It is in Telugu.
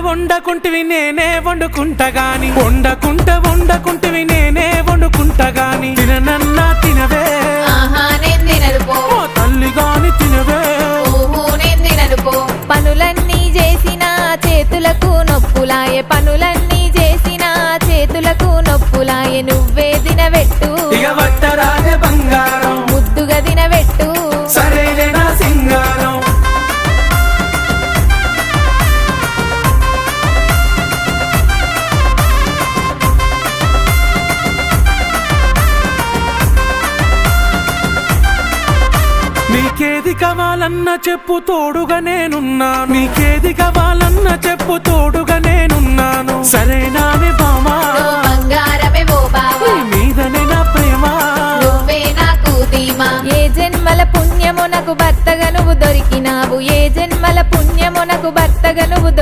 వండకుంటివి నేనే వండుకుంటా గాని వండకుంటివి నేనే వండుకుంటా గాని తిననన్నా తినవే తల్లి గాని తినవే పనులన్నీ చేసిన చేతులకు నొప్పులాయే పనులన్నీ చేసిన చేతులకు నొప్పులాయే నువ్వే దినవెట్టు ఇక వట్టరాజే బంగారం ముద్దుగా దినవెట్టు సరేలే నా సింగారం నీకేది కావాలన్నా చెప్పు తోడుగా నేనున్నాను నీకేది కావాలన్నా చెప్పు తోడుగా నేనున్నాను సరేనానే బామా బంగారమే ఓ బావా మీదనే నా ప్రేమ నువ్వే నాకు ధీమా ఏ జన్మల పుణ్యము నాకు భర్తగా నువ్వు దొరికినావు ఏ జన్మల పుణ్యము నాకు భర్తగా నువ్వు